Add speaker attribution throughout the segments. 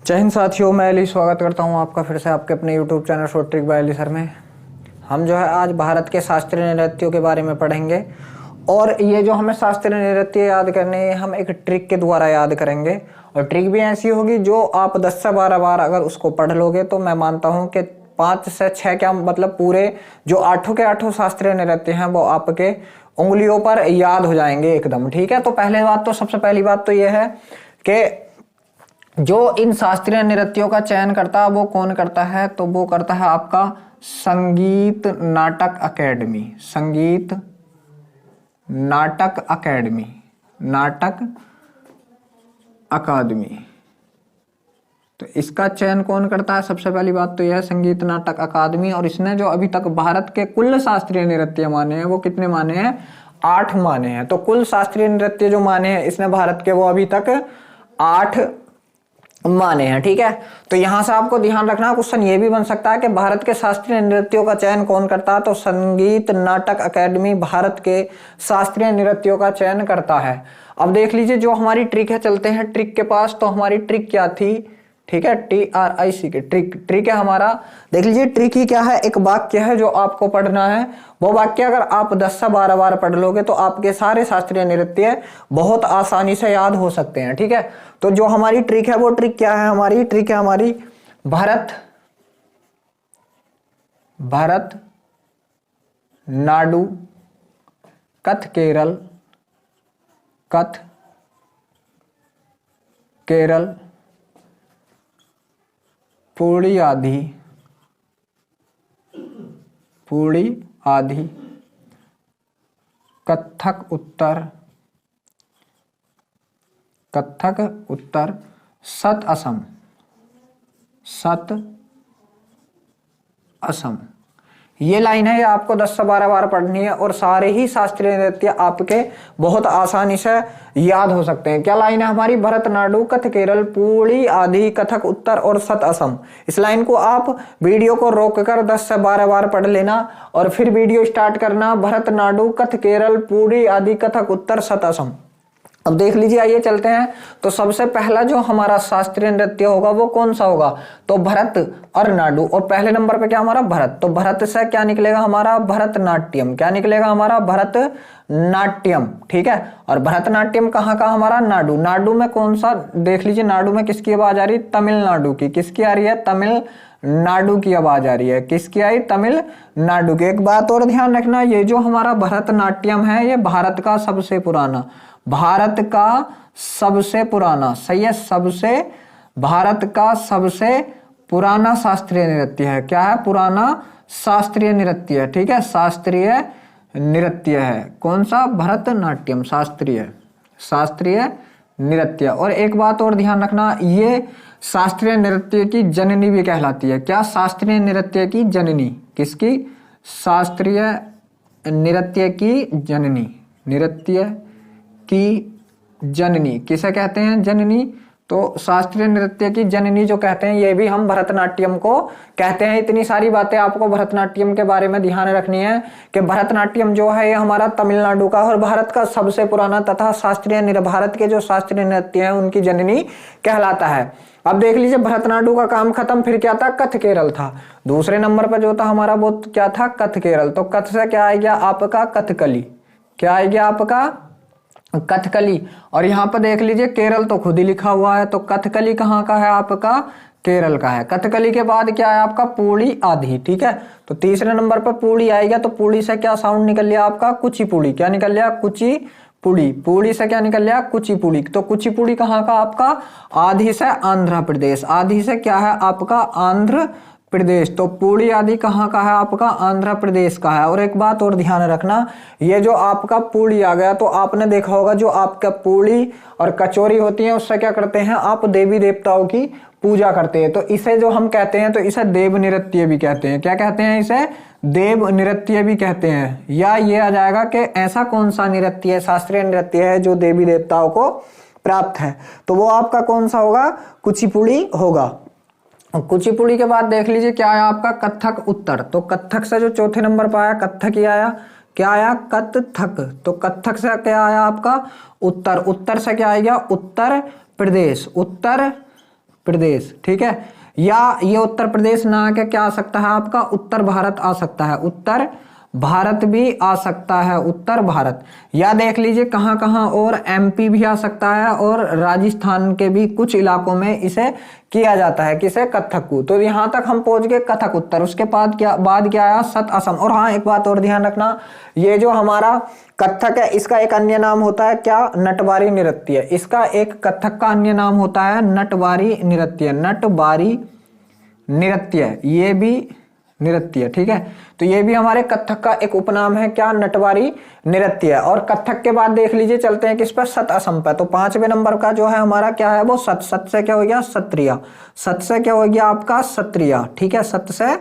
Speaker 1: जय हिंद साथियों, मैं अली स्वागत करता हूं आपका फिर से आपके अपने YouTube channel short trick bye Ali sir में। हम जो है आज भारत के शास्त्रीय नृत्यों के बारे में पढ़ेंगे और ये जो हमें शास्त्रीय नृत्य याद करने हैं हम एक ट्रिक के द्वारा याद करेंगे। और ट्रिक भी ऐसी होगी जो आप 10 से 12 बार अगर उसको पढ़ लोगे तो मैं मानता हूँ कि 5 से 6 क्या मतलब पूरे जो 8 के 8 शास्त्रीय नृत्य हैं वो आपके उंगलियों पर याद हो जाएंगे एकदम। ठीक है, तो सबसे पहली बात तो यह है कि जो इन शास्त्रीय नृत्यों का चयन करता है वो कौन करता है, तो वो करता है आपका संगीत नाटक अकेडमी। संगीत नाटक अकेडमी, नाटक अकादमी। तो इसका चयन कौन करता है? सबसे पहली बात तो यह है संगीत नाटक अकादमी। और इसने जो अभी तक भारत के कुल शास्त्रीय नृत्य माने हैं वो कितने माने हैं? 8 माने हैं। तो कुल शास्त्रीय नृत्य जो माने हैं इसने भारत के वो अभी तक 8 माने हैं। ठीक है, तो यहां से आपको ध्यान रखना क्वेश्चन ये भी बन सकता है कि भारत के शास्त्रीय नृत्यों का चयन कौन करता है, तो संगीत नाटक अकेडमी भारत के शास्त्रीय नृत्यों का चयन करता है। अब देख लीजिए जो हमारी ट्रिक है, चलते हैं ट्रिक के पास। तो हमारी ट्रिक क्या थी? ठीक है, TRIC की ट्रिक है हमारा। देख लीजिए ट्रिक ही क्या है, एक वाक्य है जो आपको पढ़ना है। वो वाक्य अगर आप 10 से 12 बार पढ़ लोगे तो आपके सारे शास्त्रीय नृत्य बहुत आसानी से याद हो सकते हैं। ठीक है, तो जो हमारी ट्रिक है वो ट्रिक क्या है? हमारी ट्रिक है हमारी भरत नाडु कथ केरल पूड़ी आदि कथक उत्तर सत असम। ये लाइन है, ये आपको 10 से 12 बार पढ़नी है और सारे ही शास्त्रीय नृत्य आपके बहुत आसानी से याद हो सकते हैं। क्या लाइन है हमारी? भरतनाट्यम कथ केरल पूड़ी आदि कथक उत्तर और सत असम। इस लाइन को आप वीडियो को रोककर 10 से 12 बार पढ़ लेना और फिर वीडियो स्टार्ट करना। भरतनाट्यम कथ केरल पूड़ी आदि कथक उत्तर सत असम। अब देख लीजिए, आइए चलते हैं। तो सबसे पहला जो हमारा शास्त्रीय नृत्य होगा वो कौन सा होगा? तो भरत और नाडु। और पहले नंबर पे क्या हमारा? भरत। तो भरत से क्या निकलेगा हमारा? भरतनाट्यम। क्या निकलेगा हमारा? भरतनाट्यम। ठीक है, और भरतनाट्यम कहाँ का हमारा? नाडु। नाडु में कौन सा? देख लीजिए नाडु में किसकी आवाज आ रही? तमिलनाडु की। किसकी आ रही है? तमिलनाडु की आवाज आ रही है। किसकी आई? तमिलनाडु की। एक बात और ध्यान रखना, ये जो हमारा भरतनाट्यम है ये भारत का सबसे पुराना सही है, भारत का सबसे पुराना शास्त्रीय नृत्य है। क्या है? पुराना शास्त्रीय नृत्य है। ठीक है, शास्त्रीय नृत्य है। कौन सा? भरतनाट्यम शास्त्रीय नृत्य। और एक बात और ध्यान रखना, ये शास्त्रीय नृत्य की जननी भी कहलाती है। क्या? शास्त्रीय नृत्य की जननी। किसकी? शास्त्रीय नृत्य की जननी किसे कहते हैं? जननी। तो शास्त्रीय नृत्य की जननी जो कहते हैं ये भी हम भरतनाट्यम को कहते हैं। इतनी सारी बातें आपको भरतनाट्यम के बारे में ध्यान रखनी है कि भरतनाट्यम जो है ये हमारा तमिलनाडु का और भारत का सबसे पुराना तथा भारत के जो शास्त्रीय नृत्य हैं उनकी जननी कहलाता है। अब देख लीजिए भरतनाट्यम का काम खत्म, फिर क्या था? कथ केरल था। दूसरे नंबर पर जो था हमारा वो क्या था? कथ केरल। तो कथ से क्या आ गया आपका? कथकली। क्या आ गया आपका? कथकली। और यहाँ पर देख लीजिए केरल तो खुद ही लिखा हुआ है, तो कथकली कहाँ का है आपका? केरल का है। कथकली के बाद क्या है आपका? पूड़ी आदि। ठीक है, तो तीसरे नंबर पर पूड़ी आएगा। तो पूड़ी से क्या साउंड निकल लिया आपका? कुचिपुड़ी। क्या निकल लिया? कुचिपुड़ी। पूड़ी से क्या निकल लिया? कुचिपुड़ी। तो कुचिपुड़ी कहाँ का आपका? आदि से आंध्र प्रदेश। आदि से क्या है आपका? आंध्र प्रदेश। तो पूड़ी आदि कहाँ का है आपका? आंध्र प्रदेश का है। और एक बात और ध्यान रखना, ये जो आपका पूड़ी आ गया तो आपने देखा होगा जो आपका पूड़ी और कचौरी होती है उससे क्या करते हैं आप? देवी देवताओं की पूजा करते हैं। तो इसे जो हम कहते हैं तो इसे देव नृत्य भी कहते हैं। क्या कहते हैं? इसे देव नृत्य भी कहते हैं। या ये आ जाएगा कि ऐसा कौन सा नृत्य है, शास्त्रीय नृत्य है जो देवी देवताओं को प्राप्त है, तो वो आपका कौन सा होगा? कुचिपुड़ी होगा। कुचिपुड़ी के बाद देख लीजिए क्या आया आपका? कथक उत्तर। तो कथक से जो चौथे नंबर पर आया कथक ही आया। क्या आया? कथक। तो कथक से क्या आया आपका? उत्तर। उत्तर से क्या आएगा? उत्तर प्रदेश। उत्तर प्रदेश, ठीक है। या ये उत्तर प्रदेश ना आके क्या आ सकता है आपका, उत्तर भारत आ सकता है, उत्तर भारत भी आ सकता है, उत्तर भारत। या देख लीजिए कहाँ कहाँ, और एमपी भी आ सकता है, और राजस्थान के भी कुछ इलाकों में इसे किया जाता है, किसे, कथक को। तो यहां तक हम पहुंच गए कथक उत्तर। उसके बाद क्या आया, सत असम। और हाँ, एक बात और ध्यान रखना, ये जो हमारा कथक है इसका एक अन्य नाम होता है क्या, नटवारी नृत्य। इसका एक कथक का अन्य नाम होता है नटवारी नृत्य, नटवारी नृत्य, ये भी नृत्य, ठीक है। तो ये भी हमारे कथक का एक उपनाम है क्या, नटवारी नृत्य। और कथक के बाद देख लीजिए चलते हैं किस पर, सत असम पर। तो 5वें नंबर का जो है हमारा क्या है वो सत, सत से क्या हो गया, सत्रिय, सत से क्या हो गया आपका, सत्रिय, ठीक है, सत से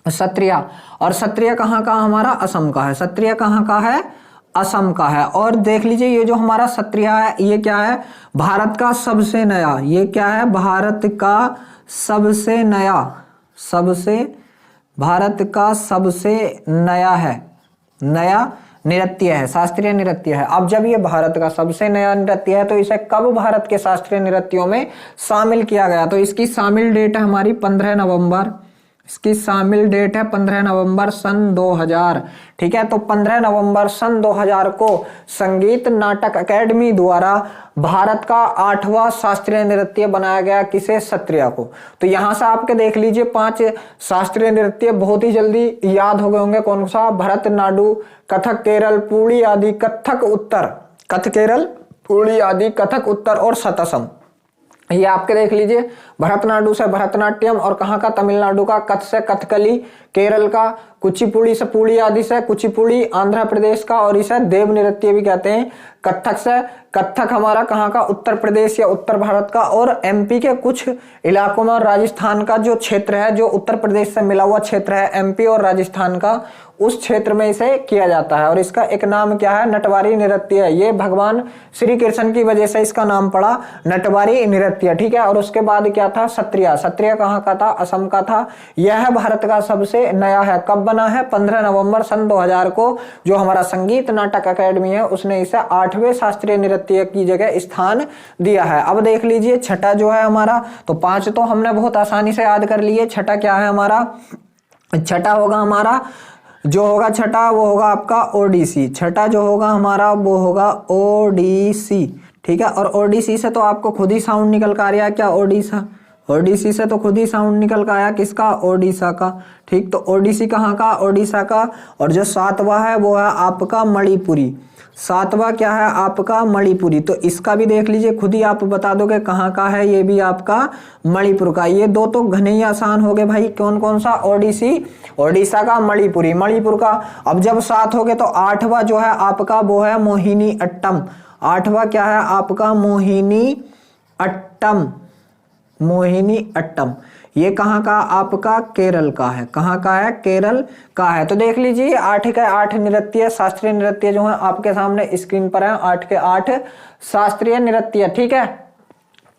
Speaker 1: सत्रिय। और सत्रिय कहाँ का, हमारा असम का है, सत्रिय कहाँ का है, असम का है। और देख लीजिए ये जो हमारा सत्रिय है ये क्या है, भारत का सबसे नया, ये क्या है, भारत का सबसे नया, सबसे, भारत का सबसे नया है, नया नृत्य है, शास्त्रीय नृत्य है। अब जब ये भारत का सबसे नया नृत्य है तो इसे कब भारत के शास्त्रीय नृत्यों में शामिल किया गया, तो इसकी शामिल डेट है हमारी 15 नवंबर, इसकी शामिल डेट है 15 नवंबर सन 2000, ठीक है। तो 15 नवंबर सन 2000 को संगीत नाटक अकेडमी द्वारा भारत का 8वां शास्त्रीय नृत्य बनाया गया, किसे, सत्रिया को। तो यहां से आपके देख लीजिए 5 शास्त्रीय नृत्य बहुत ही जल्दी याद हो गए होंगे, कौन सा, भरतनाट्यम, कथक केरल, पुड़ी आदि, कथक उत्तर, कथक केरल, पुड़ी आदि, कथक उत्तर और सतसम। ये आपके देख लीजिए, भरतनाट्यम से भरतनाट्यम, और कहाँ का, तमिलनाडु का, कथ से कथकली, केरल का कुचिपुड़ी से पुड़ी आदि से कुचिपुड़ी, आंध्र प्रदेश का, और इसे देव नृत्य भी कहते हैं। कथक से, कथक हमारा कहाँ का, उत्तर प्रदेश या उत्तर भारत का, और एमपी के कुछ इलाकों में, और राजस्थान का जो क्षेत्र है, जो उत्तर प्रदेश से मिला हुआ क्षेत्र है एमपी और राजस्थान का, उस क्षेत्र में इसे किया जाता है। और इसका एक नाम क्या है, नटवारी नृत्य है। ये भगवान श्री कृष्ण की वजह से इसका नाम पड़ा नटवारी नृत्य, ठीक है। और उसके बाद क्या था, सत्रिया, सत्रिया कहाँ का था, असम का था। यह भारत का सबसे नया है, कब बना है, 15 नवंबर सन 2000 को, जो हमारा संगीत नाटक अकेडमी है उसने इसे 8वें शास्त्रीय नृत्य की जगह स्थान दिया है। अब देख लीजिए छठा जो है हमारा, तो 5 तो हमने बहुत आसानी से याद कर लिए। छठा क्या है हमारा, छठा होगा हमारा, जो होगा छठा वो होगा आपका ओडिसी, छठा जो होगा हमारा वो होगा ओडिसी, ठीक है। और ओडिसी से तो आपको खुद ही साउंड निकल कर आया क्या, ओडिशा, ओडिसी से तो खुद ही साउंड निकल कर आया, किसका, ओडिशा का, ठीक। तो ओडिसी कहाँ का, ओडिशा का। और जो 7वां है वो है आपका मणिपुरी, 7वां क्या है आपका, मणिपुरी। तो इसका भी देख लीजिए, खुद ही आप बता दोगे कहाँ का है, ये भी आपका मणिपुर का। ये दो तो घने ही आसान हो गए भाई, कौन कौन सा, ओडिसी, ओडिशा का, मणिपुरी, मणिपुर का। अब जब 7 हो गए तो 8वां जो है आपका वो है मोहिनी अट्टम, 8वां क्या है आपका, मोहिनी अट्टम, मोहिनी अट्टम। ये कहाँ का आपका, केरल का है, कहाँ का है, केरल का है। तो देख लीजिए 8 के 8 नृत्य, शास्त्रीय नृत्य जो है आपके सामने स्क्रीन पर है, 8 के 8 शास्त्रीय नृत्य, ठीक है।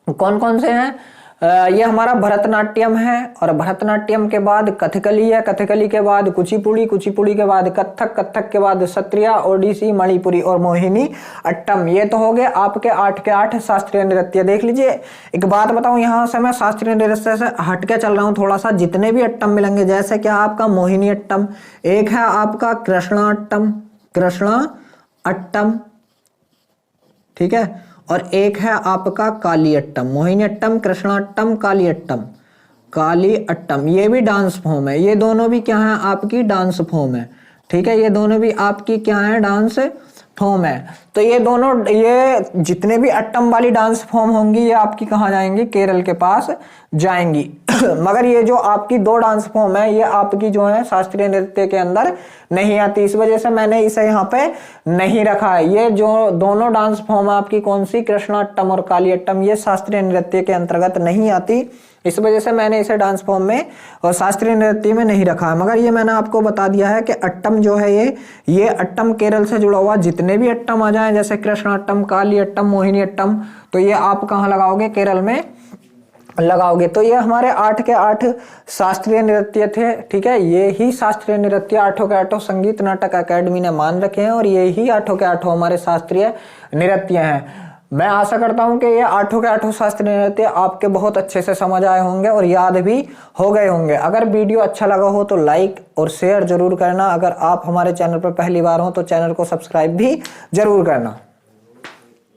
Speaker 1: कौन कौन से हैं, ये हमारा भरतनाट्यम है, और भरतनाट्यम के बाद कथकली है, कथकली के बाद कुचिपुड़ी, कुचिपुड़ी के बाद कथक, कथक के बाद सत्रिया, ओडिसी, मणिपुरी और मोहिनी अट्टम। ये तो हो गए आपके 8 के 8 शास्त्रीय नृत्य। देख लीजिए एक बात बताऊं, यहाँ से मैं शास्त्रीय नृत्य से हट के चल रहा हूँ थोड़ा सा, जितने भी अट्टम मिलेंगे, जैसे क्या आपका मोहिनी अट्टम, एक है आपका कृष्णा अट्टम, कृष्णा अट्टम, ठीक है, और एक है आपका काली अट्टम, मोहिनी अट्टम, कृष्णा अट्टम, काली अट्टम, काली अट्टम। ये भी डांस फॉर्म है, ये दोनों भी क्या है आपकी डांस फॉर्म है, ठीक है। ये दोनों भी आपकी क्या है, डांस फॉर्म है। तो ये दोनों, ये जितने भी अट्टम वाली डांस फॉर्म होंगी ये आपकी कहाँ जाएंगी, केरल के पास जाएंगी। मगर ये जो आपकी 2 डांस फॉर्म है ये आपकी जो है शास्त्रीय नृत्य के अंदर नहीं आती, इस वजह से मैंने इसे यहाँ पे नहीं रखा है। ये जो दोनों डांस फॉर्म है आपकी, कौन सी, कृष्णाट्टम और काली अट्टम, ये शास्त्रीय नृत्य के अंतर्गत नहीं आती, इस वजह से मैंने इसे डांस फॉर्म में और शास्त्रीय नृत्य में नहीं रखा है। मगर ये मैंने आपको बता दिया है कि अट्टम जो है ये अट्टम केरल से जुड़ा हुआ, जितने भी अट्टम आ जाएं जैसे कृष्णाट्टम, काली अट्टम, मोहिनी अट्टम, तो ये आप कहाँ लगाओगे, केरल में लगाओगे। तो ये हमारे 8 के 8 शास्त्रीय नृत्य थे, ठीक है। ये ही शास्त्रीय नृत्य 8 के 8 संगीत नाटक अकेडमी ने मान रखे हैं, और ये ही 8 के 8 हमारे शास्त्रीय नृत्य हैं। मैं आशा करता हूं कि ये आठों के आठों शास्त्रीय नृत्य आपके बहुत अच्छे से समझ आए होंगे और याद भी हो गए होंगे। अगर वीडियो अच्छा लगा हो तो लाइक और शेयर जरूर करना। अगर आप हमारे चैनल पर पहली बार हो तो चैनल को सब्सक्राइब भी जरूर करना।